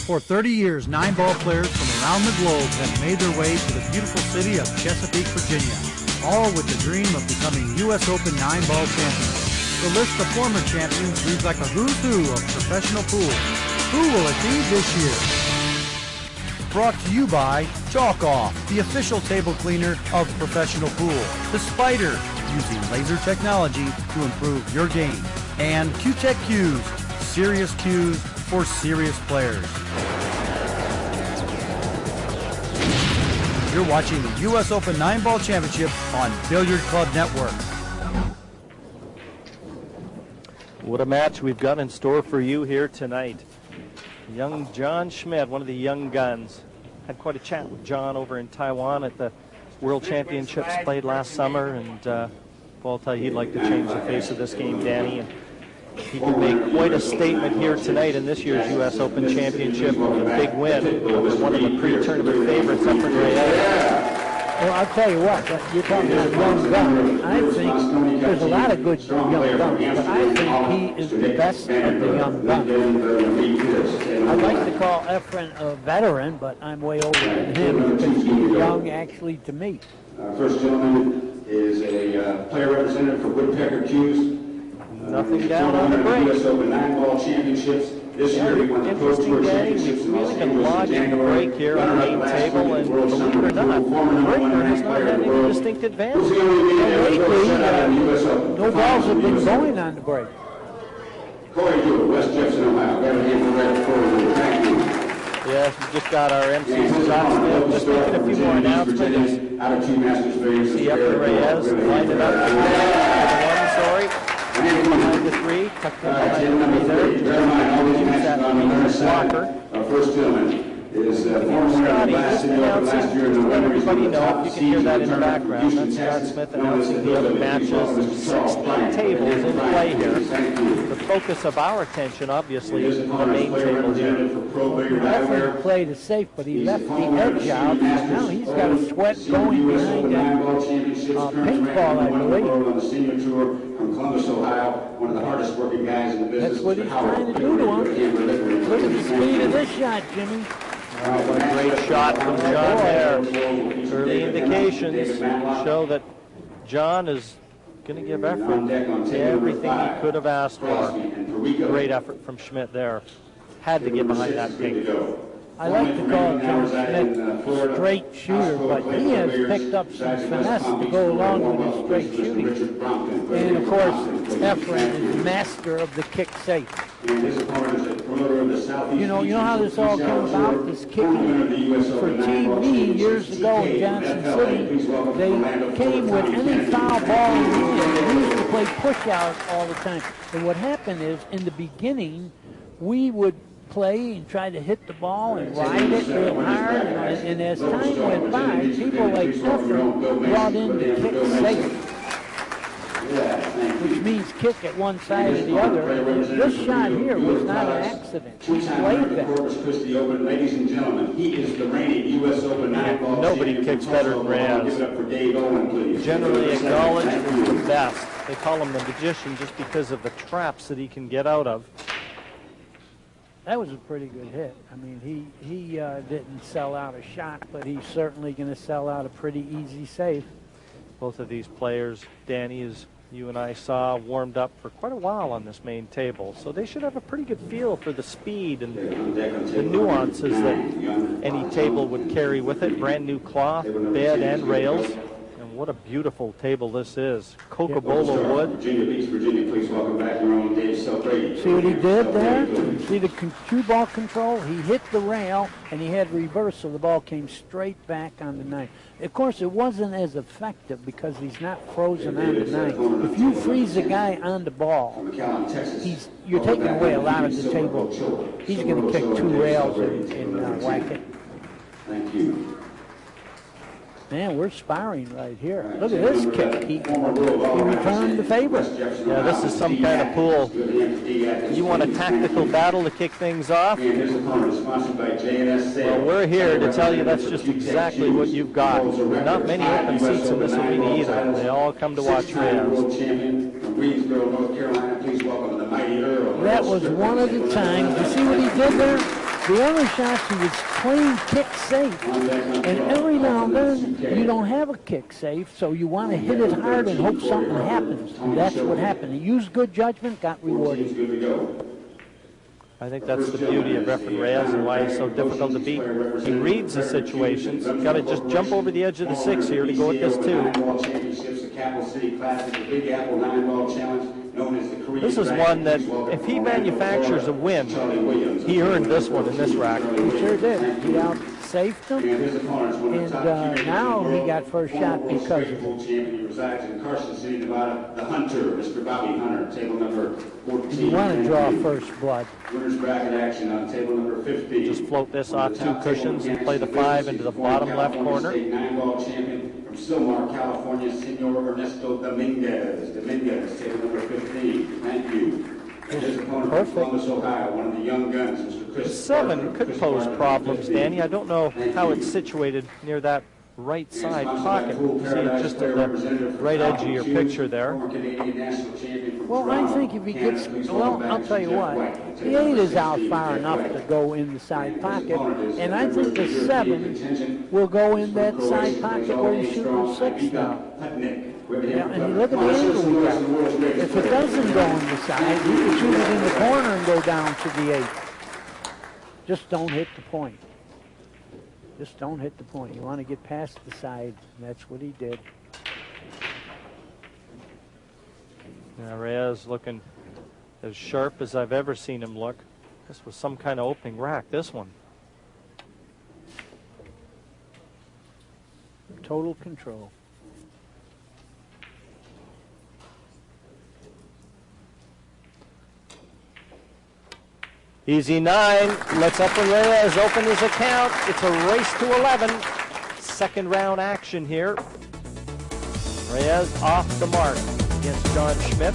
For 30 years, 9-ball players from around the globe have made their way to the beautiful city of Chesapeake, Virginia, all with the dream of becoming U.S. Open 9-ball champions. The list of former champions reads like a who's who of professional pool. Who will it be this year? Brought to you by Chalk Off, the official table cleaner of professional pool. The Spider, using laser technology to improve your game. And Q-Tech Cues, serious cues for serious players. You're watching the U.S. Open 9-Ball Championship on Billiard Club Network. What a match we've got in store for you here tonight. Young John Schmmidt, one of the young guns. Had quite a chat with John over in Taiwan at the World Championships played last summer, and I'll tell you he'd like to change the face of this game, Danny. And he could make quite a statement here tonight in this year's U.S. Open Championship with a big win over one of the pre-tournament favorites, Efren Reyes. Well, I'll tell you what, you're talking about young guns. I think there's a lot of good young guns, but I think he is the best of the young guns. I'd like to call Efren a veteran, but I'm way older than him because he's young actually to me. First gentleman is a player representative for Woodpecker Cues. Nothing down on the break. U.S. Open 9-ball championships. This year we won the Pro Tour championships. We've really been lodging the break here on the main table, and believe it or not, the breaker has not had any distinct advantage. No balls have been going on the break. Corey Dewey, West Jefferson, Ohio. Got a hand for that Corey. Thank you. Yes, we just got our MC Scott Smith. Just making a few more announcements. Out of two Masters players. See Efren Reyes lined it up for the 1, sorry. Behind the 3, tucked in behind the 3 there. Use that blocker. Our first gentleman is former Scotty, last just year announcing, in the let winners everybody of the know, top if you can hear that in the seed background, tournament, that's Scott Houston, Smith Texas, announcing the other matches. There's 16 tables in play here. The focus of our attention, obviously, is on the main table here. Efren played it safe, but he left the edge out, and now he's got a sweat going behind that paintball, I believe. On the senior tour from Columbus, Ohio, one of the hardest working guys in the business. That's what he's trying to do to him. Look at the speed of this shot, Jimmy. What a great shot from John there. Early indications show that John is going to give Efren everything he could have asked for. Great effort from Schmmidt there. Had to get behind that pink. I like to call John Schmmidt a straight shooter, but he has picked up some finesse to go along with his straight shooting. And of course, Efren is the master of the kick safe. You know how this all came about? This kicking for TV years ago in Johnson City. They came with any foul ball in the end. They used to play push out all the time. And what happened is, in the beginning, we would play and try to hit the ball and ride it real hard, and as time went by, people like Efren brought in the kick safe, which means kick at one side or the other. This shot here was not an accident. He played that. Ladies and gentlemen, he is the reigning U.S. Open 9-ball. Nobody kicks better than Reyes. Generally acknowledged as the best. They call him the magician just because of the traps that he can get out of. That was a pretty good hit. I mean, he didn't sell out a shot, but he's certainly going to sell out a pretty easy save. Both of these players, Danny, as you and I saw, warmed up for quite a while on this main table. So they should have a pretty good feel for the speed and the nuances that any table would carry with it. Brand new cloth, bed, and rails. What a beautiful table this is. Cocobolo wood. Virginia Beach, Virginia, please welcome back your own Dave Selbrady. See what he did there? See the cue ball control? He hit the rail, and he had reverse, so the ball came straight back on the 9. Of course, it wasn't as effective because he's not frozen on the 9. If you freeze a guy on the ball, you're taking away a lot of the table. He's going to kick 2 rails and whack it. Thank you. Man, we're sparring right here. Look at this kick. He returned the favor. Yeah, this is some kind of pool. You want a tactical battle to kick things off? Well, we're here to tell you that's just exactly what you've got. Not many open seats in this arena either. They all come to watch Reyes. That was one of the times. You see what he did there? The other shots he was playing kick safe, and every now and then you don't have a kick safe, so you want to hit it hard and hope something happens. And that's what happened. He used good judgment, got rewarded. I think that's the beauty of Efren Reyes and why he's so difficult to beat. He reads the situations. Got to just jump over the edge of the 6 here to go at this 2. This is one that, if he manufactures a win, he earned this one in this rack. He sure did. He out-safed him, and now he got first shot because of it. You want to draw first blood. Winners bracket action on table number 15. Just float this off 2 cushions and play the 5 into the bottom left corner. Nine-ball champion from Silmar, California, Senor Ernesto Dominguez. Dominguez, table number 15. Thank you. His opponent from Columbus, Ohio, one of the young guns, Mr. Chris. 7 could pose problems, Danny. I don't know how it's situated near that right side pocket. You see it just at the right edge of your picture there. Well, I think if he gets, well, I'll tell you what, the 8 is out far enough to go in the side pocket, and I think the 7 will go in that side pocket where he's shooting 6 now. Yeah, and look at the angle we got. If it doesn't go on the side, he can shoot it in the corner and go down to the 8. Just don't hit the point. Just don't hit the point. You want to get past the side, and that's what he did. Now Reyes looking as sharp as I've ever seen him look. This was some kind of opening rack, this one. Total control. Easy 9. Let's Efren Reyes open his account. It's a race to 11. Second round action here. Reyes off the mark against John Schmmidt.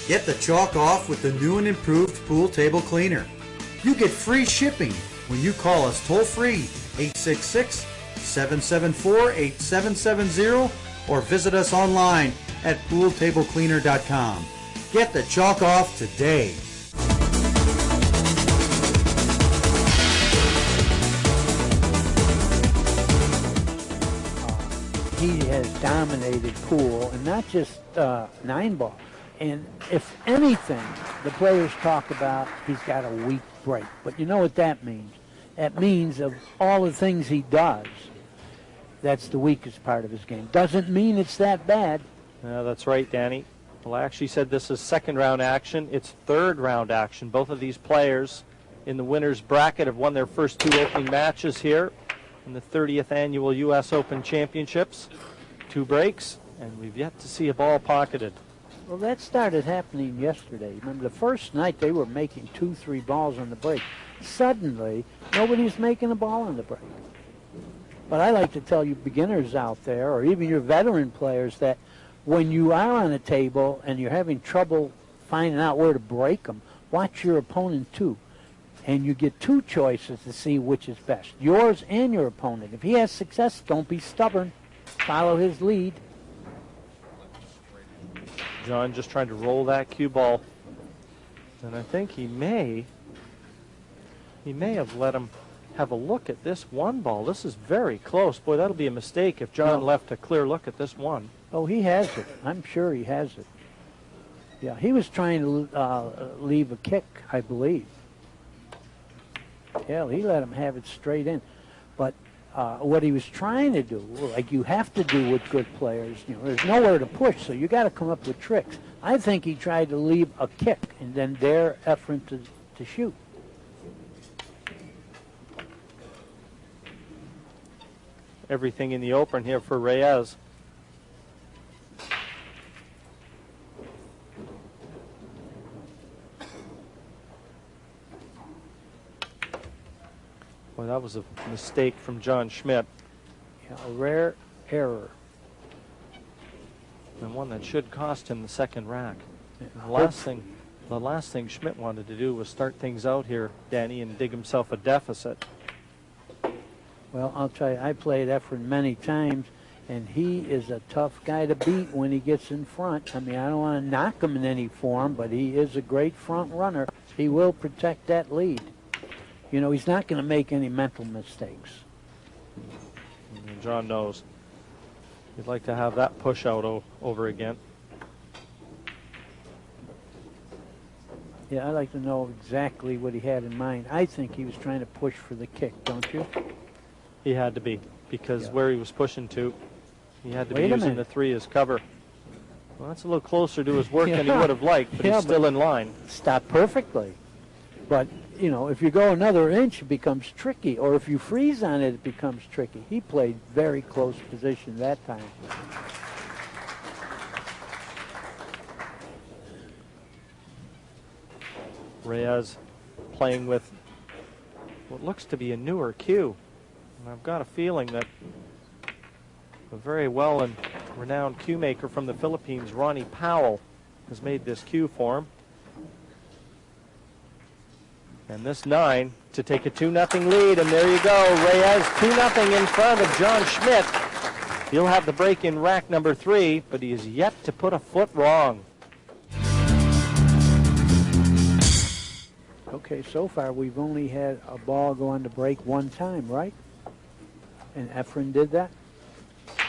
Get the chalk off with the new and improved pool table cleaner. You get free shipping when you call us toll-free 866-774-8770 or visit us online at pooltablecleaner.com. Get the chalk off today. He has dominated pool, and not just 9-ball. And if anything, the players talk about he's got a weak break. But you know what that means? That means of all the things he does, that's the weakest part of his game. Doesn't mean it's that bad. That's right, Danny. Well, I actually said this is second round action. It's third round action. Both of these players in the winner's bracket have won their first 2 opening matches here in the 30th annual U.S. Open Championships. 2 breaks, and we've yet to see a ball pocketed. Well, that started happening yesterday. Remember, the first night they were making 2-3 balls on the break. Suddenly, nobody's making a ball on the break. But I like to tell you beginners out there, or even your veteran players, that when you are on a table and you're having trouble finding out where to break them, watch your opponent too. And you get 2 choices to see which is best, yours and your opponent. If he has success, don't be stubborn. Follow his lead. John just trying to roll that cue ball. And I think he may have let him have a look at this 1 ball. This is very close. Boy, that'll be a mistake if John left a clear look at this 1. Oh, he has it. I'm sure he has it. Yeah, he was trying to leave a kick, I believe. Yeah, he let him have it straight in. But what he was trying to do, like you have to do with good players, you know, there's nowhere to push, so you got to come up with tricks. I think he tried to leave a kick and then dare Efren to shoot. Everything in the open here for Reyes. Well, that was a mistake from John Schmmidt. Yeah, a rare error. And one that should cost him the second rack. The last thing Schmmidt wanted to do was start things out here, Danny, and dig himself a deficit. Well, I'll tell you, I played Efren many times, And he is a tough guy to beat when he gets in front. I mean, I don't want to knock him in any form, but he is a great front runner. He will protect that lead. You know, he's not going to make any mental mistakes. And John knows. He'd like to have that push out over again. Yeah, I'd like to know exactly what he had in mind. I think he was trying to push for the kick, don't you? He had to be, because where he was pushing to, he had to be Wait a using minute. the 3 as cover. Well, that's a little closer to his work than he would have liked, but he's still in line. Stopped perfectly. But, you know, if you go another inch, it becomes tricky. Or if you freeze on it, it becomes tricky. He played very close position that time. Reyes playing with what looks to be a newer cue. And I've got a feeling that a very well and renowned cue maker from the Philippines, Ronnie Powell, has made this cue for him. And this 9 to take a 2-0 lead, and there you go. Reyes 2-0 in front of John Schmmidt. He'll have the break in rack number 3, but he is yet to put a foot wrong. Okay, so far we've only had a ball go on to break one time, right? And Efren did that?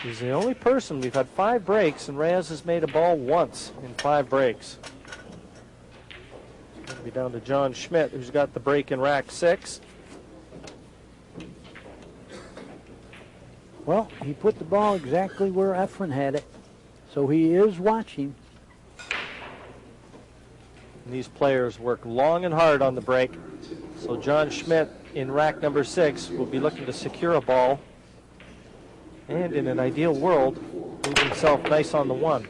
He's the only person. We've had 5 breaks, and Reyes has made a ball once in 5 breaks. It'll be down to John Schmmidt, who's got the break in rack 6. Well, he put the ball exactly where Efren had it, so he is watching. And these players work long and hard on the break. So John Schmmidt in rack number 6 will be looking to secure a ball. And in an ideal world, leave himself nice on the 1.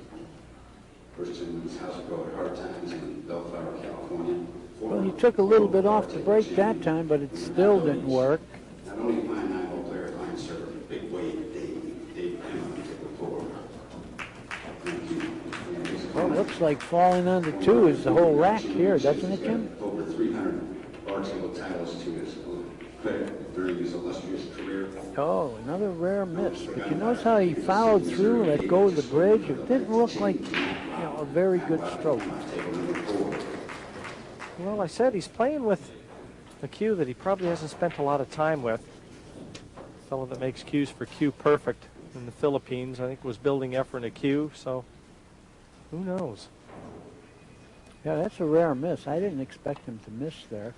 Well, he took a little bit off the break that time, but it still didn't work. Not only fine 9-ball player, fine server, big weight, Dave Well, it looks like falling on the 2 is the whole rack here, doesn't it, Jim? Over 300 bartender titles to his credit during his illustrious career. Oh, another rare miss. But you notice how he followed through, let go of the bridge? It didn't look like, you know, a very good stroke. Well, I said he's playing with a cue that he probably hasn't spent a lot of time with. A fellow that makes cues for Cue Perfect in the Philippines, I think, was building Efren a cue, so who knows? Yeah, that's a rare miss. I didn't expect him to miss there.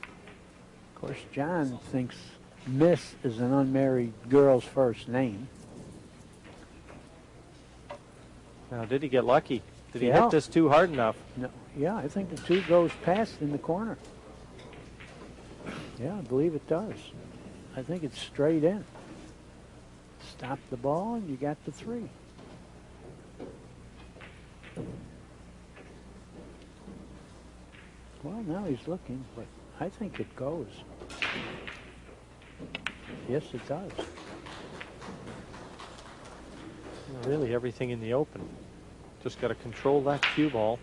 Of course, John thinks Miss is an unmarried girl's first name. Now, did he get lucky? Did he Yeah. hit this too hard enough? No, yeah, I think the 2 goes past in the corner. Yeah, I believe it does. I think it's straight in. Stop the ball and you got the 3. Well, now he's looking, but I think it goes. Yes, it does. Really, everything in the open. Just got to control that cue ball.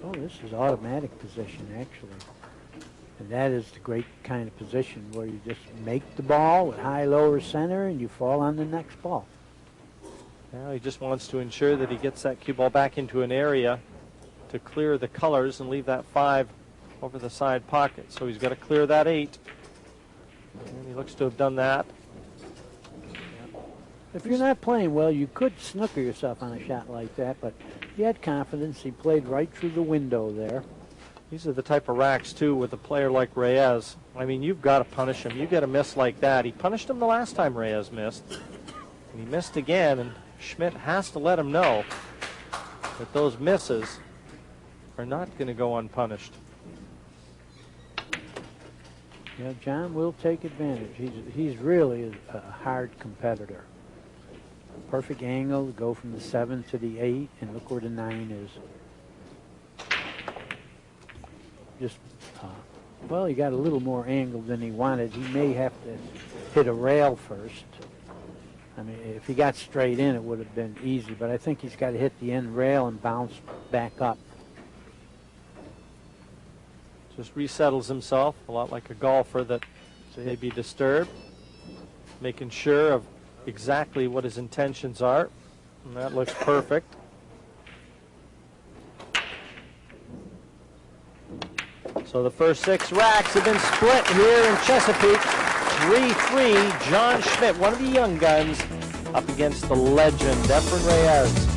Oh, this is automatic position, actually. And that is the great kind of position where you just make the ball with high, lower, center, and you fall on the next ball. Now he just wants to ensure that he gets that cue ball back into an area to clear the colors and leave that 5 over the side pocket. So he's got to clear that 8. And he looks to have done that. If you're not playing well, you could snooker yourself on a shot like that, but he had confidence. He played right through the window there. These are the type of racks, too, with a player like Reyes. I mean, you've got to punish him. You get a miss like that. He punished him the last time Reyes missed. And he missed again, and Schmmidt has to let him know that those misses are not going to go unpunished. Yeah, John will take advantage. He's really a hard competitor. Perfect angle to go from the 7 to the 8, and look where the 9 is. Just, well, he got a little more angle than he wanted. He may have to hit a rail first. I mean, if he got straight in, it would have been easy, but I think he's got to hit the end rail and bounce back up. Just resettles himself, a lot like a golfer that may be disturbed. making sure of exactly what his intentions are. And that looks perfect. So the first 6 racks have been split here in Chesapeake. 3-3, John Schmmidt, one of the young guns, up against the legend, Efren Reyes.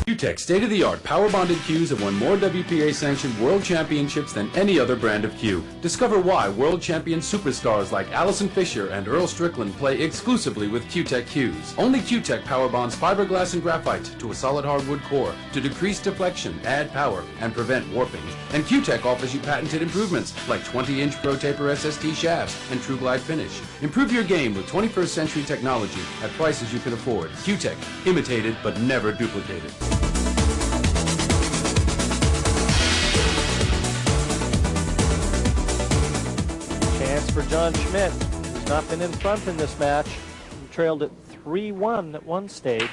Q-Tech state-of-the-art power-bonded cues have won more WPA-sanctioned world championships than any other brand of cue. Discover why world champion superstars like Allison Fisher and Earl Strickland play exclusively with Q-Tech cues. Only Q-Tech power bonds fiberglass and graphite to a solid hardwood core to decrease deflection, add power, and prevent warping. And Q-Tech offers you patented improvements like 20-inch Pro Taper SST shafts and True Glide finish. Improve your game with 21st century technology at prices you can afford. Q-Tech, imitated but never duplicated. For John Schmmidt, who's not been in front in this match. He trailed at 3-1 at one stage.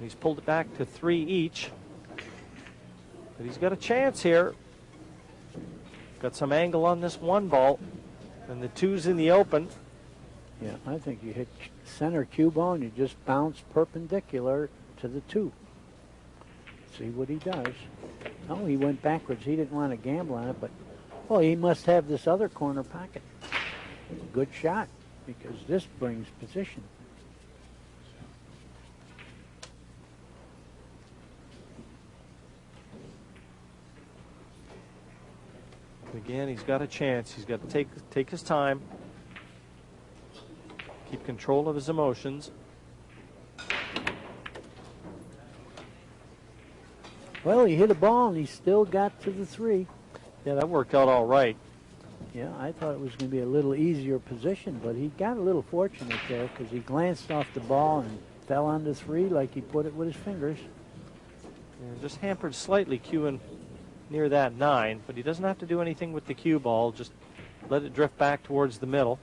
He's pulled it back to 3 each. But he's got a chance here. Got some angle on this 1 ball. And the 2's in the open. Yeah, I think you hit center cue ball and you just bounce perpendicular to the 2. See what he does. Oh, he went backwards. He didn't want to gamble on it, but well, he must have this other corner pocket. Good shot, because this brings position. Again, he's got a chance. He's got to take his time. Keep control of his emotions. Well, he hit a ball and he still got to the 3. Yeah, that worked out all right. Yeah, I thought it was going to be a little easier position, but he got a little fortunate there because he glanced off the ball and fell on the 3 like he put it with his fingers. Yeah, just hampered slightly cueing near that 9, but he doesn't have to do anything with the cue ball. Just let it drift back towards the middle.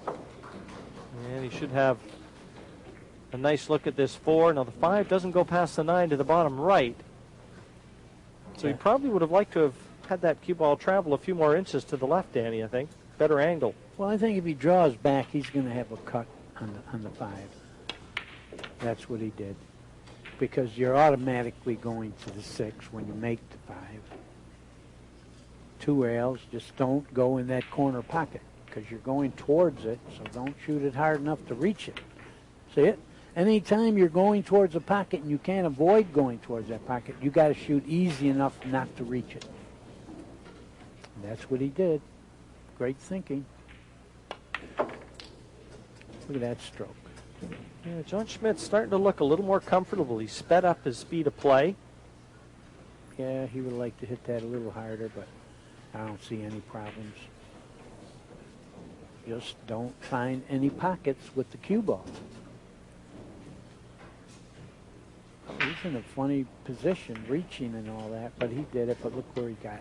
And he should have a nice look at this 4. Now the 5 doesn't go past the 9 to the bottom right. So he probably would have liked to have had that cue ball travel a few more inches to the left, Danny, I think. Better angle. Well, I think if he draws back, he's going to have a cut on the 5. That's what he did. Because you're automatically going to the 6 when you make the 5. 2 rails, just don't go in that corner pocket because you're going towards it, so don't shoot it hard enough to reach it. See it? Anytime you're going towards a pocket and you can't avoid going towards that pocket, you got to shoot easy enough not to reach it. And that's what he did. Great thinking. Look at that stroke. Yeah, John Schmidt's starting to look a little more comfortable. He sped up his speed of play. Yeah, he would like to hit that a little harder, but I don't see any problems. Just don't find any pockets with the cue ball. He's in a funny position, reaching and all that, but he did it, but look where he got.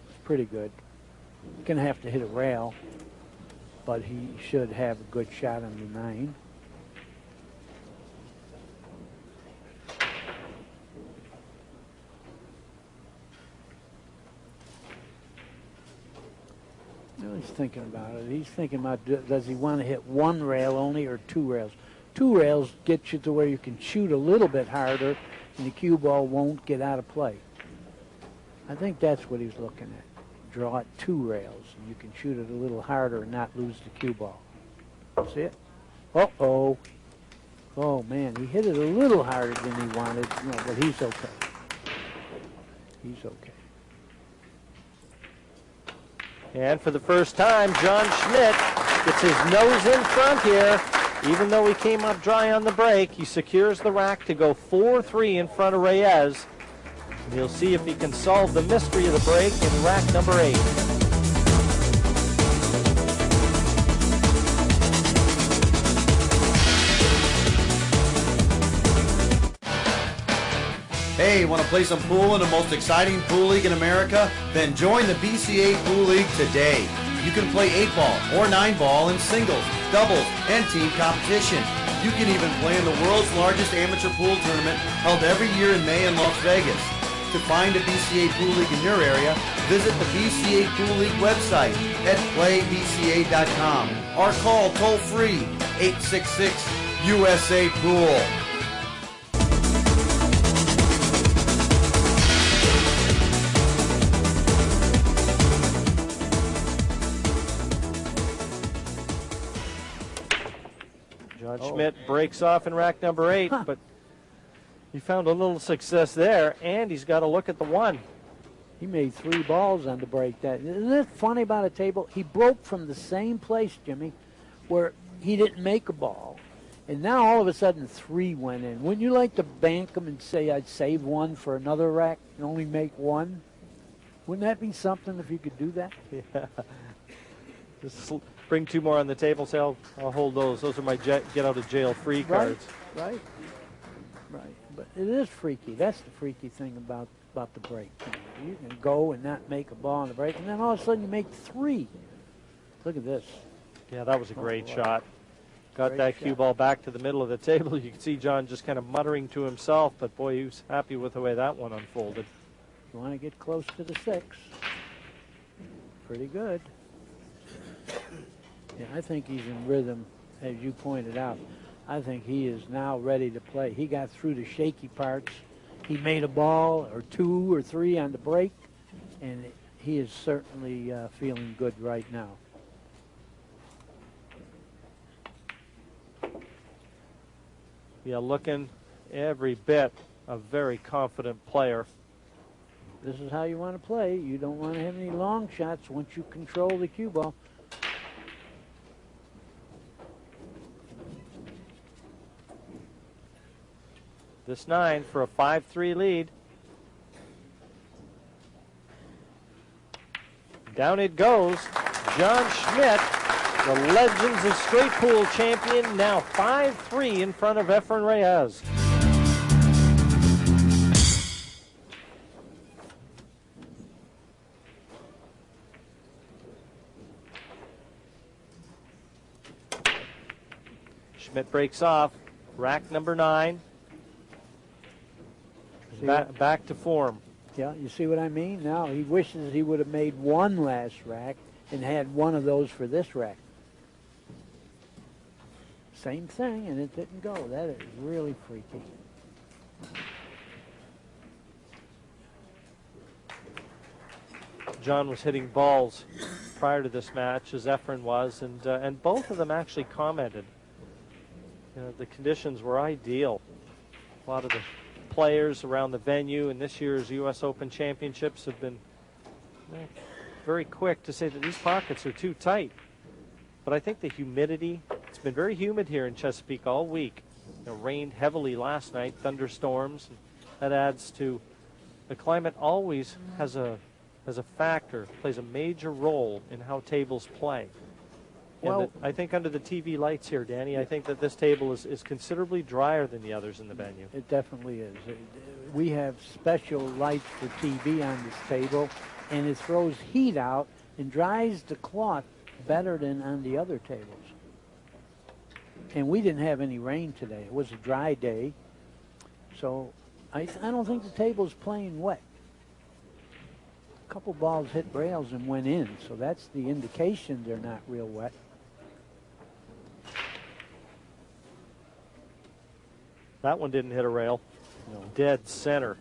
It's pretty good. Gonna have to hit a rail, but he should have a good shot on the 9. He's thinking about it. He's thinking about, does he want to hit 1 rail only or 2 rails? 2 rails get you to where you can shoot a little bit harder and the cue ball won't get out of play. I think that's what he's looking at. Draw it 2 rails and you can shoot it a little harder and not lose the cue ball. See it? Uh-oh. Oh, man, he hit it a little harder than he wanted, but he's okay. He's okay. And for the first time, John Schmmidt gets his nose in front here. Even though he came up dry on the break, he secures the rack to go 4-3 in front of Reyes. We'll see if he can solve the mystery of the break in rack number 8. Hey, want to play some pool in the most exciting pool league in America? Then join the BCA Pool League today. You can play 8-ball or 9-ball in singles, doubles, and team competition. You can even play in the world's largest amateur pool tournament held every year in May in Las Vegas. To find a BCA Pool League in your area, visit the BCA Pool League website at playbca.com or call toll-free 866-USA-POOL. John Schmmidt breaks off in rack number 8, but he found a little success there, and he's got a look at the 1. He made 3 balls on the break. Isn't it funny about a table? He broke from the same place, Jimmy, where he didn't make a ball. And now all of a sudden 3 went in. Wouldn't you like to bank them and say I'd save 1 for another rack and only make 1? Wouldn't that be something if you could do that? Yeah. Just bring 2 more on the table, say I'll hold those. Those are my get out of jail free cards. Right. But it is freaky. That's the freaky thing about the break. You can go and not make a ball on the break, and then all of a sudden you make 3. Look at this. Yeah, that was a great shot. Got Great that shot. cue ball back to the middle of the table. You can see John just kind of muttering to himself, but boy, he was happy with the way that one unfolded. You want to get close to the 6. Pretty good. Yeah, I think he's in rhythm, as you pointed out. I think he is now ready to play. He got through the shaky parts. He made a ball or 2 or 3 on the break, and he is certainly feeling good right now. Yeah, looking every bit a very confident player. This is how you want to play. You don't want to have any long shots once you control the cue ball. This 9 for a 5-3 lead. Down it goes. John Schmmidt, the Legends of Straight Pool champion, now 5-3 in front of Efren Reyes. Schmmidt breaks off. Rack number 9. Back to form. Yeah, you see what I mean? Now he wishes he would have made 1 last rack and had 1 of those for this rack. Same thing, and it didn't go. That is really freaky. John was hitting balls prior to this match, as Efren was, and both of them actually commented. You know, the conditions were ideal. A lot of the players around the venue in this year's U.S. Open Championships have been very quick to say that these pockets are too tight. But I think the humidity, it's been very humid here in Chesapeake all week. It rained heavily last night, thunderstorms. That adds to the climate. Always has a factor, plays a major role in how tables play. Well, I think under the TV lights here, Danny, I think that this table is considerably drier than the others in the venue. It definitely is. We have special lights for TV on this table, and it throws heat out and dries the cloth better than on the other tables. And we didn't have any rain today. It was a dry day, so I don't think the table's playing wet. A couple balls hit rails and went in, so that's the indication they're not real wet. That one didn't hit a rail. No. Dead center.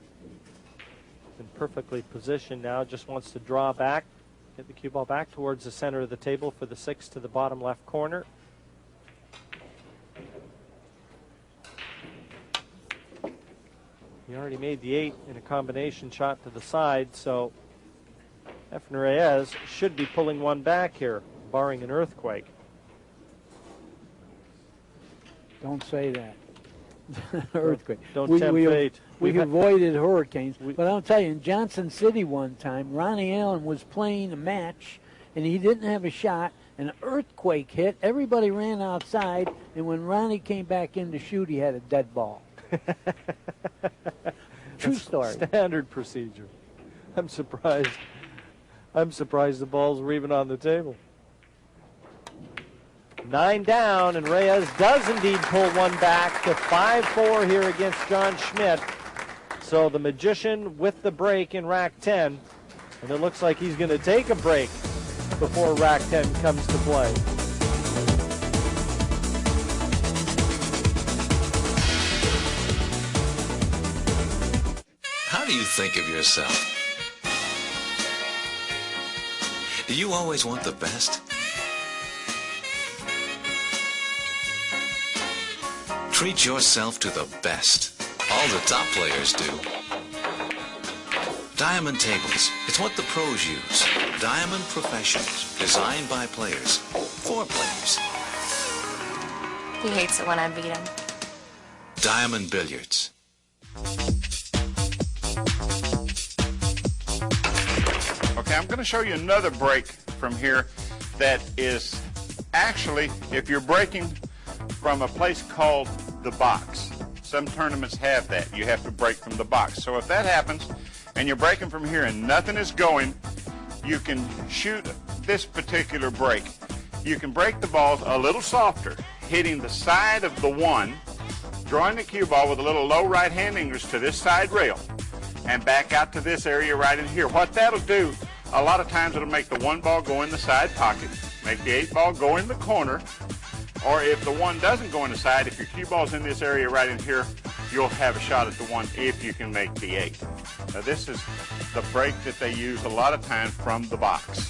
And perfectly positioned now. Just wants to draw back. Hit the cue ball back towards the center of the table for the 6 to the bottom left corner. He already made the 8 in a combination shot to the side, so Efren Reyes should be pulling one back here, barring an earthquake. Don't say that. Earthquake. Don't tempt fate. We've avoided hurricanes. But I'll tell you, in Johnson City one time, Ronnie Allen was playing a match, and he didn't have a shot, and an earthquake hit. Everybody ran outside, and when Ronnie came back in to shoot, he had a dead ball. True story. Standard procedure. I'm surprised the balls were even on the table. 9 down, and Reyes does indeed pull one back to 5-4 here against John Schmmidt. So the magician with the break in rack 10, and it looks like he's going to take a break before rack 10 comes to play. How do you think of yourself? Do you always want the best? Treat yourself to the best. All the top players do. Diamond tables. It's what the pros use. Diamond Professionals. Designed by players. For players. He hates it when I beat him. Diamond Billiards. Okay, I'm going to show you another break from here that is actually, if you're breaking from a place called the box. Some tournaments have that. You have to break from the box. So if that happens and you're breaking from here and nothing is going, you can shoot this particular break. You can break the balls a little softer, hitting the side of the one, drawing the cue ball with a little low right hand English to this side rail, and back out to this area right in here. What that'll do, a lot of times it'll make the one ball go in the side pocket, make the 8 ball go in the corner, or if the one doesn't go in the side, if your cue ball's in this area right in here, you'll have a shot at the one if you can make the 8. Now this is the break that they use a lot of times from the box.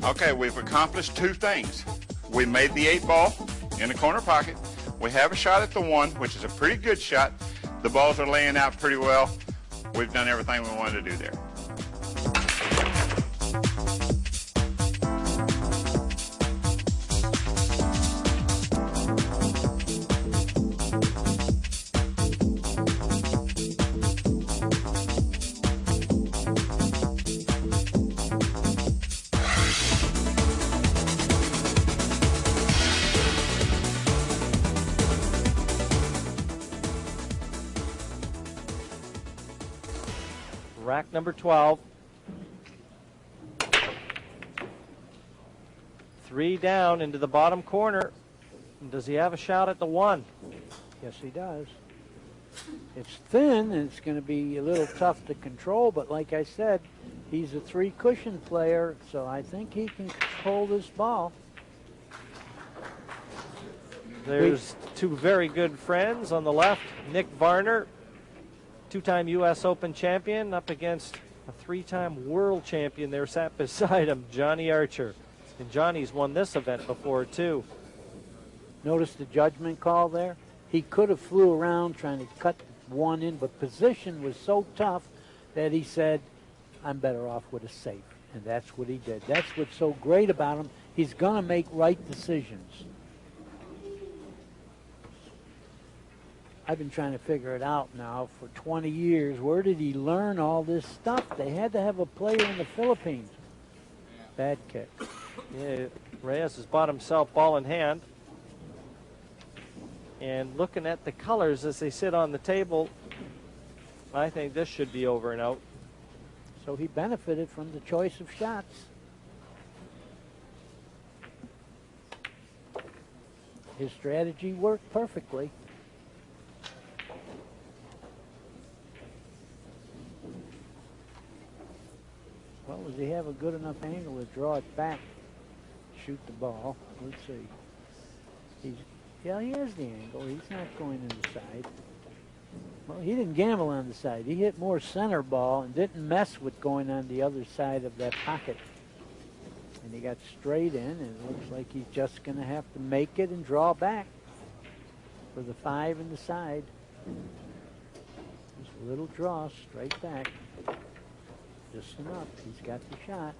Okay, we've accomplished 2 things. We made the 8 ball in the corner pocket. We have a shot at the 1, which is a pretty good shot. The balls are laying out pretty well. We've done everything we wanted to do there. Rack number 12. 3 down into the bottom corner. Does he have a shot at the 1? Yes, he does. It's thin, and it's going to be a little tough to control, but like I said, he's a 3 cushion player, so I think he can control this ball. There's 2 very good friends on the left. Nick Varner, 2-time U.S. Open champion, up against a 3-time world champion there sat beside him, Johnny Archer. And Johnny's won this event before, too. Notice the judgment call there? He could have flew around trying to cut 1 in, but position was so tough that he said, I'm better off with a safe. And that's what he did. That's what's so great about him. He's going to make right decisions. I've been trying to figure it out now for 20 years. Where did he learn all this stuff? They had to have a player in the Philippines. Bad kick. Yeah, Reyes has bought himself ball in hand. And looking at the colors as they sit on the table, I think this should be over and out. So he benefited from the choice of shots. His strategy worked perfectly. Well, does he have a good enough angle to draw it back, shoot the ball? Let's see. Yeah, he has the angle. He's not going in the side. Well, he didn't gamble on the side. He hit more center ball and didn't mess with going on the other side of that pocket. And he got straight in, and it looks like he's just going to have to make it and draw back for the 5 in the side. Just a little draw, straight back. Just enough. He's got the shot.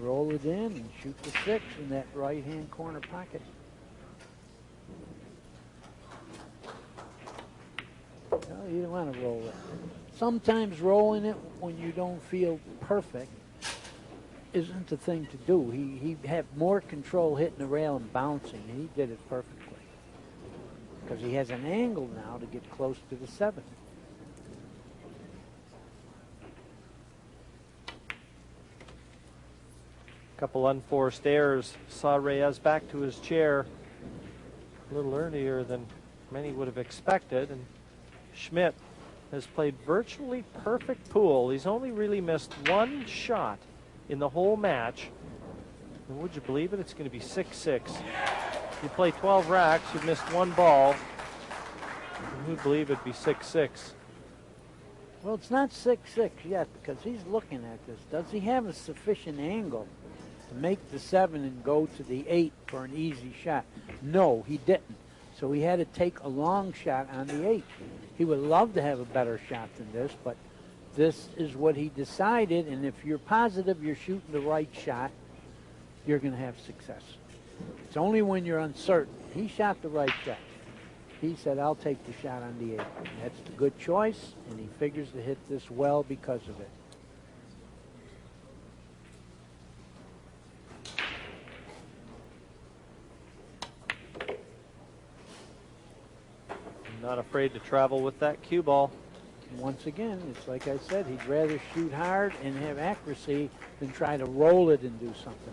Roll it in and shoot the 6 in that right-hand corner pocket. No, you don't want to roll it. Sometimes rolling it when you don't feel perfect isn't the thing to do. He had more control hitting the rail and bouncing, and he did it perfectly. Because he has an angle now to get close to the 7. Couple unforced errors saw Reyes back to his chair a little earlier than many would have expected, and Schmmidt has played virtually perfect pool. He's only really missed one shot in the whole match. And would you believe it? It's going to be 6-6. You play 12 racks, you've missed one ball. And who'd believe it'd be 6-6? Well, it's not 6-6 yet because he's looking at this. Does he have a sufficient angle to make the 7 and go to the 8 for an easy shot? No, he didn't. So he had to take a long shot on the 8. He would love to have a better shot than this, but this is what he decided, and if you're positive you're shooting the right shot, you're going to have success. It's only when you're uncertain. He shot the right shot. He said, I'll take the shot on the 8. And that's the good choice, and he figures to hit this well because of it. Not afraid to travel with that cue ball. Once again, it's like I said, he'd rather shoot hard and have accuracy than try to roll it and do something.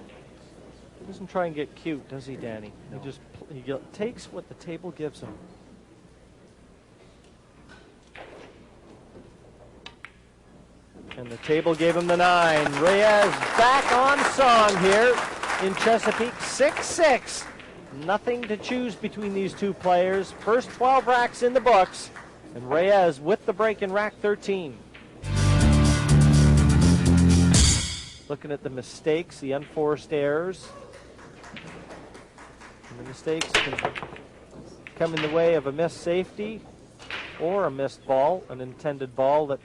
He doesn't try and get cute, does he, Danny? No. He takes what the table gives him. And the table gave him the 9. Reyes back on song here in Chesapeake. 6-6. Nothing to choose between these two players. First 12 racks in the books. And Reyes with the break in rack 13. Looking at the mistakes, the unforced errors. And the mistakes can come in the way of a missed safety or a missed ball, an intended ball that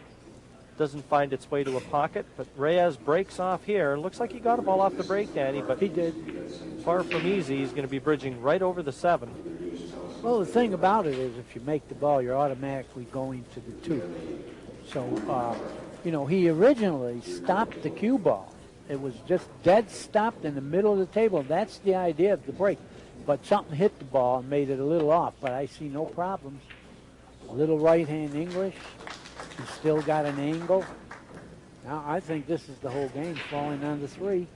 doesn't find its way to a pocket. But Reyes breaks off here. Looks like he got a ball off the break, Danny, but he did. Far from easy. He's going to be bridging right over the 7. Well, the thing about it is if you make the ball, you're automatically going to the 2. So, you know, he originally stopped the cue ball. It was just dead stopped in the middle of the table. That's the idea of the break. But something hit the ball and made it a little off. But I see no problems. A little right-hand English. He's still got an angle. Now, I think this is the whole game, falling on the 3.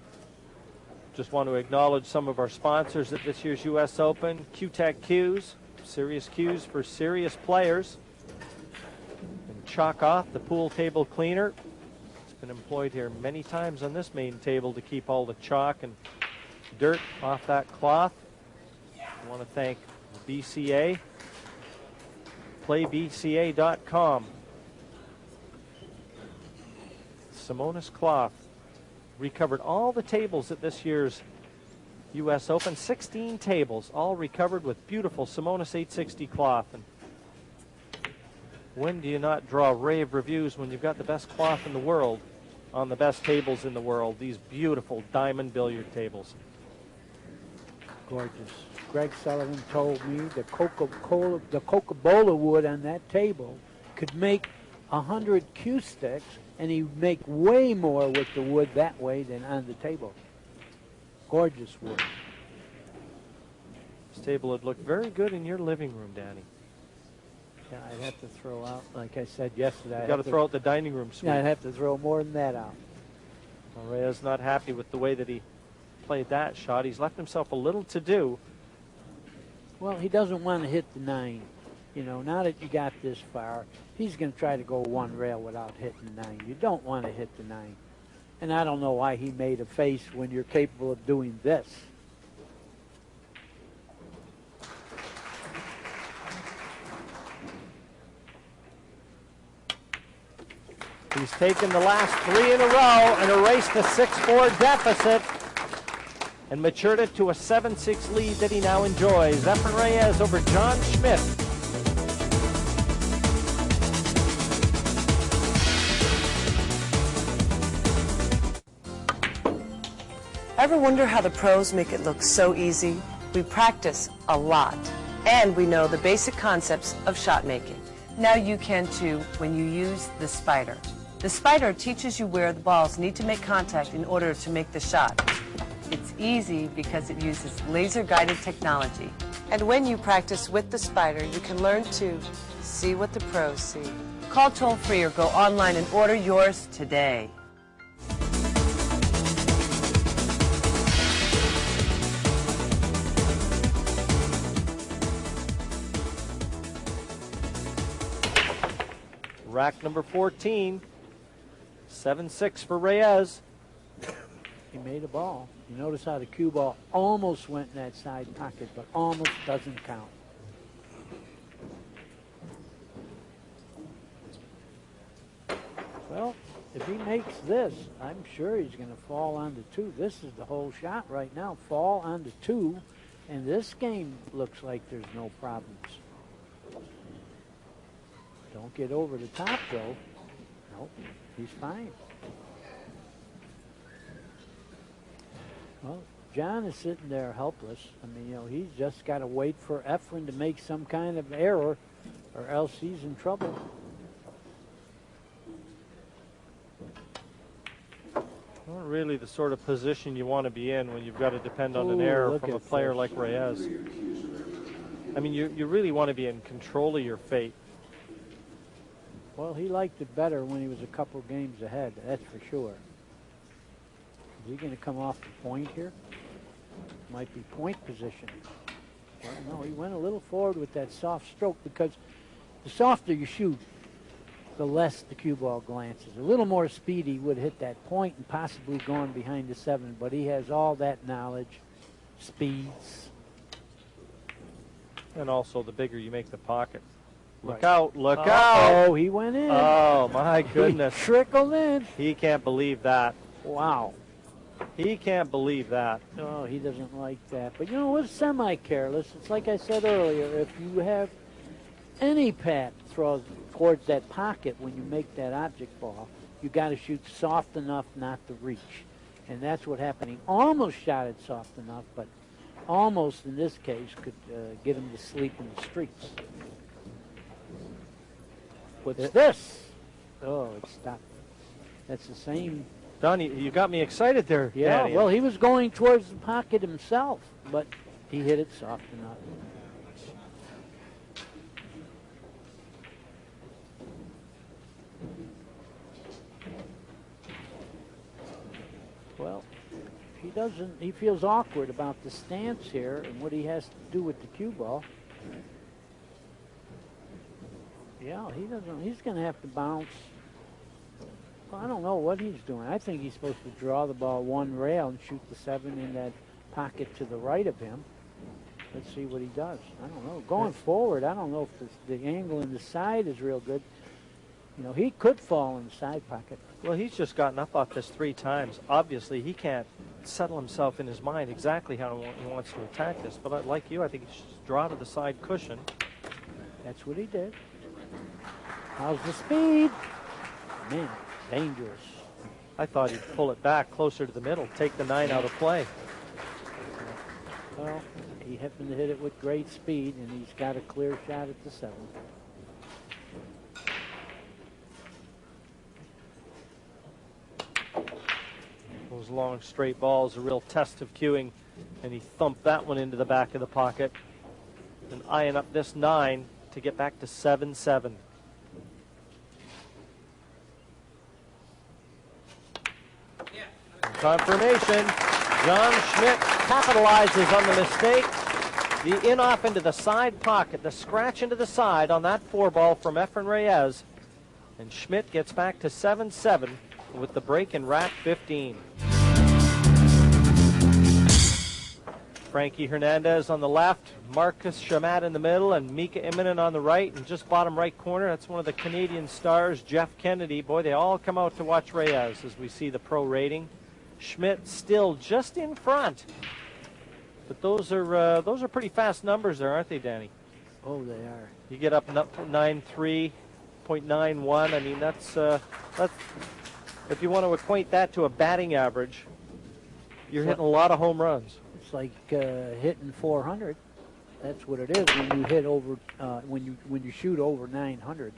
Just want to acknowledge some of our sponsors at this year's U.S. Open. Q-Tech Cues, serious cues for serious players. And Chalk Off, the pool table cleaner. It's been employed here many times on this main table to keep all the chalk and dirt off that cloth. I want to thank the BCA, playbca.com. Simonis Cloth recovered all the tables at this year's U.S. Open. 16 tables, all recovered with beautiful Simonis 860 cloth. And when do you not draw rave reviews when you've got the best cloth in the world on the best tables in the world? These beautiful diamond billiard tables. Gorgeous. Greg Sullivan told me the Coca-Cola wood on that table could make 100 cue sticks, and he'd make way more with the wood that way than on the table. Gorgeous wood. This table would look very good in your living room, Danny. Yeah, I'd have to throw out, like I said yesterday. You've got to throw out the dining room suite. Yeah, I'd have to throw more than that out. Well, Reyes not happy with the way that he played that shot. He's left himself a little to do. Well, he doesn't want to hit the 9. You know, now that you got this far, he's going to try to go one rail without hitting the 9. You don't want to hit the 9. And I don't know why he made a face when you're capable of doing this. He's taken the last 3 in a row and erased the 6-4 deficit and matured it to a 7-6 lead that he now enjoys. Efren Reyes over John Schmmidt. Ever wonder how the pros make it look so easy? We practice a lot, and we know the basic concepts of shot making. Now you can too when you use the Spider. The Spider teaches you where the balls need to make contact in order to make the shot. It's easy because it uses laser-guided technology. And when you practice with the Spider, you can learn to see what the pros see. Call toll-free or go online and order yours today. Rack number 14. 7-6 for Reyes. He made a ball. You notice how the cue ball almost went in that side pocket, but almost doesn't count. Well, if he makes this, I'm sure he's going to fall onto 2. This is the whole shot right now. Fall onto 2, and this game looks like there's no problems. Don't get over the top, though. Nope, he's fine. Well, John is sitting there helpless. I mean, you know, he's just got to wait for Efren to make some kind of error, or else he's in trouble. Not really the sort of position you want to be in when you've got to depend on an error from a player like Reyes. I mean, you really want to be in control of your fate. Well, he liked it better when he was a couple games ahead, that's for sure. Is he going to come off the point here? Might be point position. Well, no, he went a little forward with that soft stroke, because the softer you shoot, the less the cue ball glances. A little more speed, he would hit that point and possibly gone behind the 7, but he has all that knowledge, speeds. And also, the bigger you make the pocket. Look Right. out, look out. Oh, he went in. Oh, my goodness. He trickled in. He can't believe that. Wow. He can't believe that. Oh, he doesn't like that. But, you know, it's semi-careless. It's like I said earlier, if you have any pat throws towards that pocket when you make that object ball, you got to shoot soft enough not to reach. And that's what happened. He almost shot it soft enough, but almost in this case could get him to sleep in the streets. What's this? Oh, it stopped. That's the same. Don, you got me excited there. Yeah, Danny. well, he was going towards the pocket himself, but he hit it soft enough. Well, he feels awkward about the stance here and what he has to do with the cue ball. Yeah, he's going to have to bounce. Well, I don't know what he's doing. I think he's supposed to draw the ball one rail and shoot the 7 in that pocket to the right of him. Let's see what he does. I don't know. Going forward, I don't know if the angle in the side is real good. You know, he could fall in the side pocket. Well, he's just gotten up off this 3 times. Obviously, he can't settle himself in his mind exactly how he wants to attack this. But like you, I think he should just draw to the side cushion. That's what he did. How's the speed? Man, dangerous. I thought he'd pull it back closer to the middle, take the 9 out of play. Well, he happened to hit it with great speed, and he's got a clear shot at the 7. Those long straight balls, a real test of cueing, and he thumped that one into the back of the pocket. And eyeing up this 9 to get back to 7-7. Confirmation. John Schmmidt capitalizes on the mistake. The in-off into the side pocket, the scratch into the side on that 4 ball from Efren Reyes. And Schmmidt gets back to 7-7 with the break in rack 15. Frankie Hernandez on the left, Marcus Schmmidt in the middle, and Mika Immonen on the right. And just bottom right corner, that's one of the Canadian stars, Jeff Kennedy. Boy, they all come out to watch Reyes as we see the pro rating. Schmmidt still just in front. But those are pretty fast numbers there, aren't they, Danny? Oh, they are. You get up 9.3, 0.91. I mean, that's if you want to equate that to a batting average, you're hitting a lot of home runs. It's like hitting 400. That's what it is when you hit over when you shoot over 900.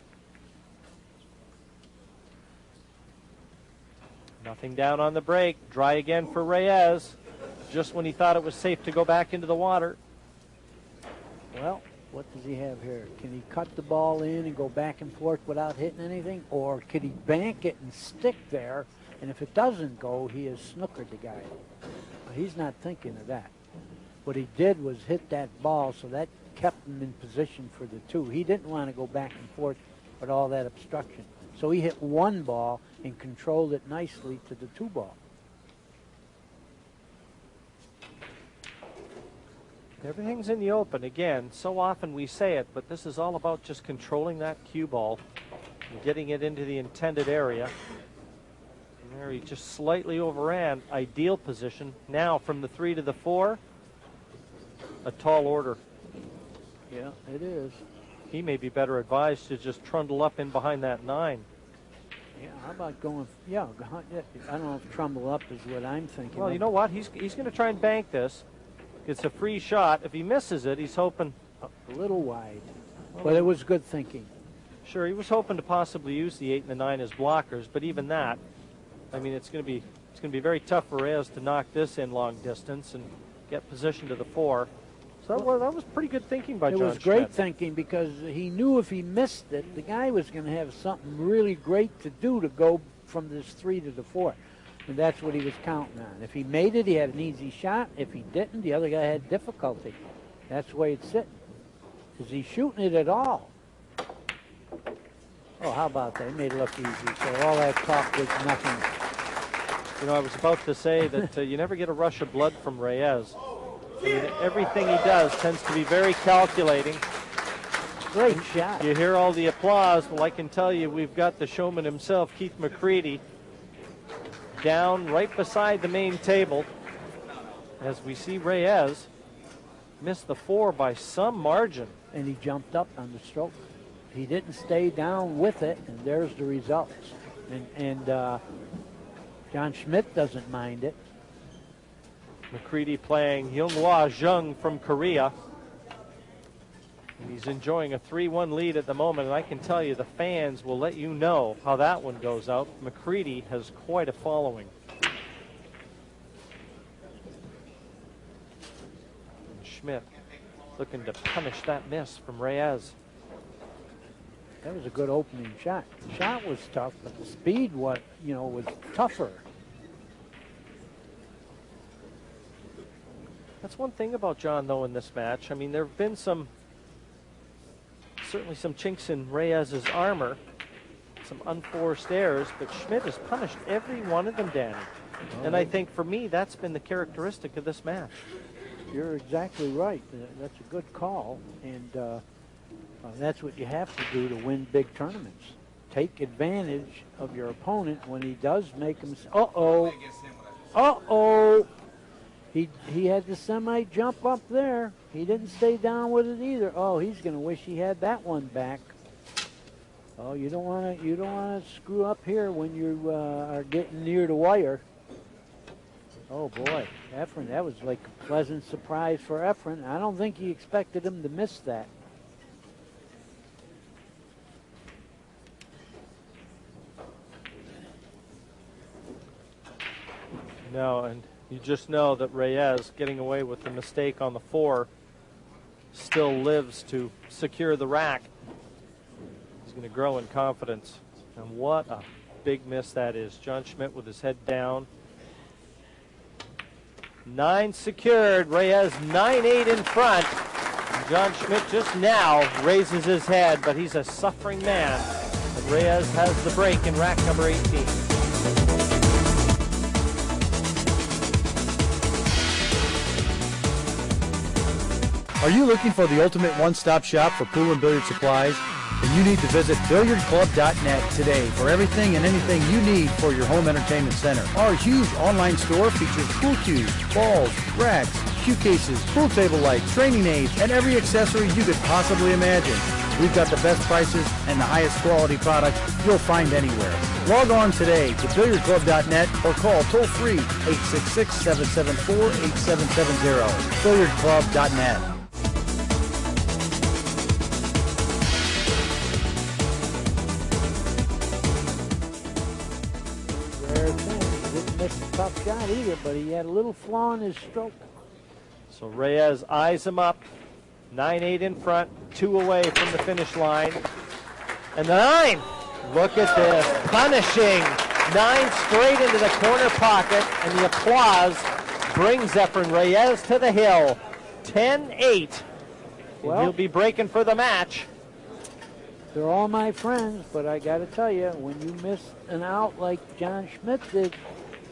Nothing down on the break. Dry again for Reyes. Just when he thought it was safe to go back into the water. Well, what does he have here? Can he cut the ball in and go back and forth without hitting anything? Or could he bank it and stick there? And if it doesn't go, he has snookered the guy. He's not thinking of that. What he did was hit that ball, so that kept him in position for the two. He didn't want to go back and forth with all that obstruction. So he hit one ball and controlled it nicely to the two ball. Everything's in the open. Again, so often we say it, but this is all about just controlling that cue ball and getting it into the intended area. And there he just slightly overran. Ideal position. Now from the 3 to the 4, a tall order. Yeah, it is. He may be better advised to just trundle up in behind that 9. Yeah, how about going, yeah, I don't know if trundle up is what I'm thinking. Well, you know what? He's going to try and bank this. It's a free shot. If he misses it, he's hoping a little wide. But it was good thinking. Sure, he was hoping to possibly use the 8 and the 9 as blockers, but even that, I mean, it's going to be very tough for Reyes to knock this in long distance and get position to the 4. So that was pretty good thinking by John Schmmidt. It was great thinking because he knew if he missed it, the guy was going to have something really great to do to go from this 3 to the 4. And that's what he was counting on. If he made it, he had an easy shot. If he didn't, the other guy had difficulty. That's the way it's sitting. Is he shooting it at all? Oh, how about that? He made it look easy. So all that talk was nothing. You know, I was about to say that you never get a rush of blood from Reyes. I mean, everything he does tends to be very calculating. Great shot. You hear all the applause. Well, I can tell you we've got the showman himself, Keith McCready, down right beside the main table as we see Reyes miss the 4 by some margin. And he jumped up on the stroke. He didn't stay down with it, and there's the results. And John Schmmidt doesn't mind it. McCready playing Younghwa Jung from Korea. And he's enjoying a 3-1 lead at the moment, and I can tell you the fans will let you know how that one goes out. McCready has quite a following. And Schmmidt looking to punish that miss from Reyes. That was a good opening shot. The shot was tough, but the speed was tougher. That's one thing about John, though, in this match. I mean, there have been certainly some chinks in Reyes's armor, some unforced errors, but Schmmidt has punished every one of them, Danny. And I think, for me, that's been the characteristic of this match. You're exactly right. That's a good call, and that's what you have to do to win big tournaments. Take advantage of your opponent when he does make him. Uh-oh. Uh-oh. He had the semi jump up there. He didn't stay down with it either. Oh, he's going to wish he had that one back. Oh, you don't want to screw up here when you are getting near the wire. Oh boy, Efren, that was like a pleasant surprise for Efren. I don't think he expected him to miss that. No, and you just know that Reyes, getting away with the mistake on the 4, still lives to secure the rack. He's going to grow in confidence. And what a big miss that is. John Schmmidt with his head down. 9 secured. Reyes 9-8 in front. And John Schmmidt just now raises his head, but he's a suffering man. And Reyes has the break in rack number 18. Are you looking for the ultimate one-stop shop for pool and billiard supplies? Then you need to visit billiardclub.net today for everything and anything you need for your home entertainment center. Our huge online store features pool cues, balls, racks, cue cases, pool table lights, training aids, and every accessory you could possibly imagine. We've got the best prices and the highest quality products you'll find anywhere. Log on today to billiardclub.net or call toll-free 866-774-8770. billiardclub.net. Rare thing. shot either, but he had a little flaw in his stroke. So Reyes eyes him up. 9-8 in front, 2 away from the finish line. And the 9! Look at this, punishing. 9 straight into the corner pocket, and the applause brings Efren Reyes to the hill. 10-8. Well, he'll be breaking for the match. They're all my friends, but I got to tell you, when you miss an out like John Schmmidt did,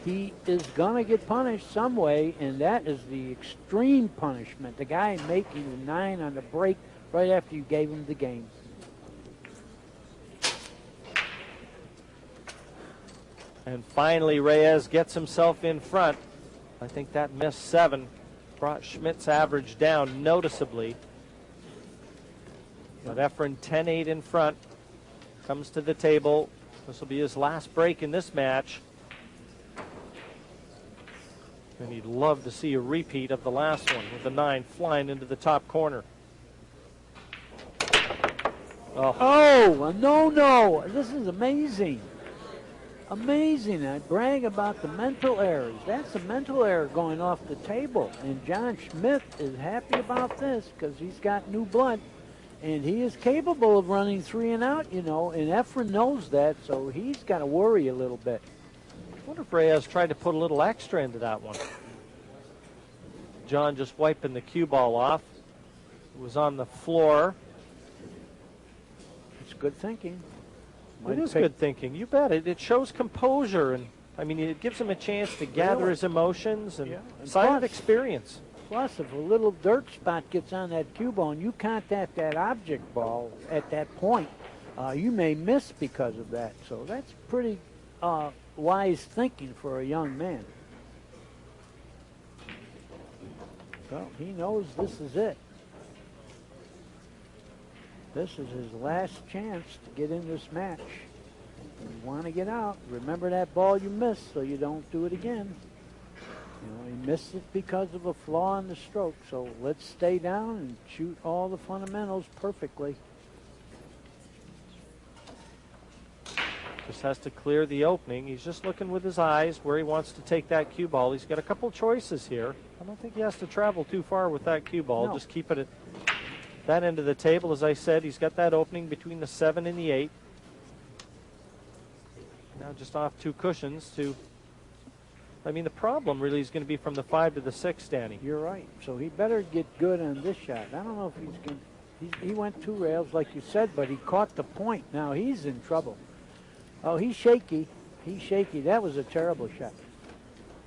he is going to get punished some way, and that is the extreme punishment. The guy making the 9 on the break right after you gave him the game. And finally, Reyes gets himself in front. I think that missed 7 brought Schmidt's average down noticeably. But Efren 10-8 in front, comes to the table. This will be his last break in this match. And he'd love to see a repeat of the last one with the 9 flying into the top corner. Oh, no. This is amazing. Amazing. I brag about the mental errors. That's a mental error going off the table. And John Schmmidt is happy about this because he's got new blood. And he is capable of running 3 and out, you know, and Efren knows that, so he's got to worry a little bit. I wonder if Reyes tried to put a little extra into that one. John just wiping the cue ball off. It was on the floor. It's good thinking. It is good thinking. You bet. It shows composure, and I mean, it gives him a chance to gather his emotions and sign of experience. Plus, if a little dirt spot gets on that cue ball and you contact that object ball at that point, you may miss because of that. So that's pretty wise thinking for a young man. Well, he knows this is it. This is his last chance to get in this match. You want to get out. Remember that ball you missed so you don't do it again. You know, he missed it because of a flaw in the stroke. So let's stay down and shoot all the fundamentals perfectly. Just has to clear the opening. He's just looking with his eyes where he wants to take that cue ball. He's got a couple choices here. I don't think he has to travel too far with that cue ball. No. Just keep it at that end of the table. As I said, he's got that opening between the 7 and the 8. Now just off 2 cushions to... I mean, the problem really is going to be from the 5 to the 6, Danny. You're right. So he better get good on this shot. I don't know if he's going to... He went 2 rails, like you said, but he caught the point. Now he's in trouble. Oh, he's shaky. He's shaky. That was a terrible shot.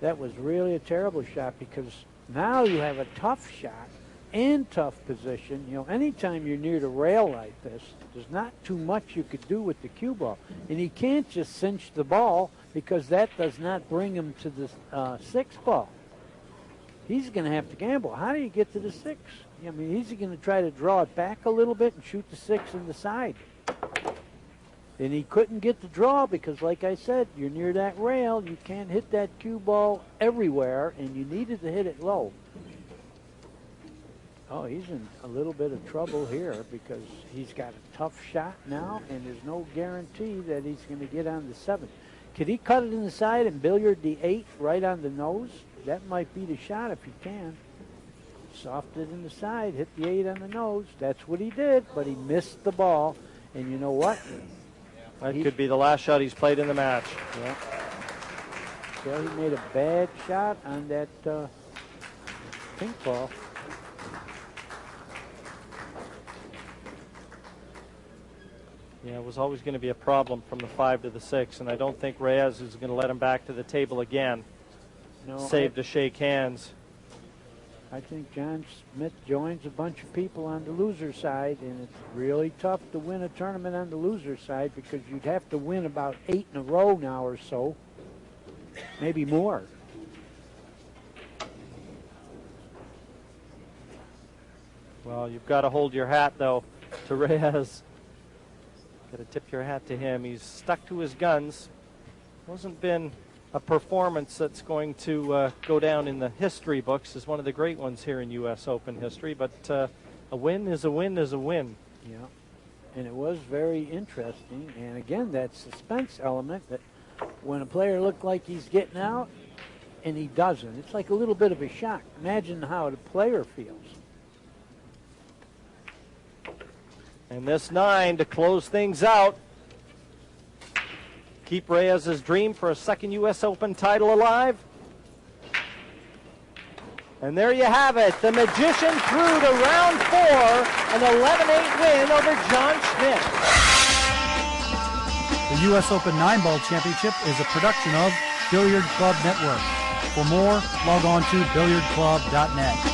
That was really a terrible shot because now you have a tough shot and tough position. You know, anytime you're near the rail like this, there's not too much you could do with the cue ball. And he can't just cinch the ball because that does not bring him to the 6 ball. He's going to have to gamble. How do you get to the 6? I mean, he's going to try to draw it back a little bit and shoot the 6 in the side. And he couldn't get the draw because, like I said, you're near that rail. You can't hit that cue ball everywhere, and you needed to hit it low. Oh, he's in a little bit of trouble here because he's got a tough shot now, and there's no guarantee that he's going to get on the 7. Could he cut it in the side and billiard the 8 right on the nose? That might be the shot if he can. Soft it in the side, hit the 8 on the nose. That's what he did, but he missed the ball. And you know what? That could be the last shot he's played in the match. Yeah. Well, he made a bad shot on that pink ball. Yeah, it was always going to be a problem from the 5 to the 6, and I don't think Reyes is going to let him back to the table again. No, save to shake hands. I think John Schmmidt joins a bunch of people on the loser side, and it's really tough to win a tournament on the loser side because you'd have to win about 8 in a row now or so, maybe more. Well, you've got to hold your hat, though, to Reyes. Got to tip your hat to him. He's stuck to his guns. Wasn't been a performance that's going to go down in the history books as one of the great ones here in U.S. Open history, but a win is a win is a win. Yeah, and it was very interesting. And again, that suspense element that when a player looked like he's getting out, and he doesn't. It's like a little bit of a shock. Imagine how the player feels. And this 9 to close things out. Keep Reyes' dream for a second U.S. Open title alive. And there you have it. The Magician through to round 4, an 11-8 win over John Schmmidt. The U.S. Open 9-Ball Championship is a production of Billiard Club Network. For more, log on to billiardclub.net.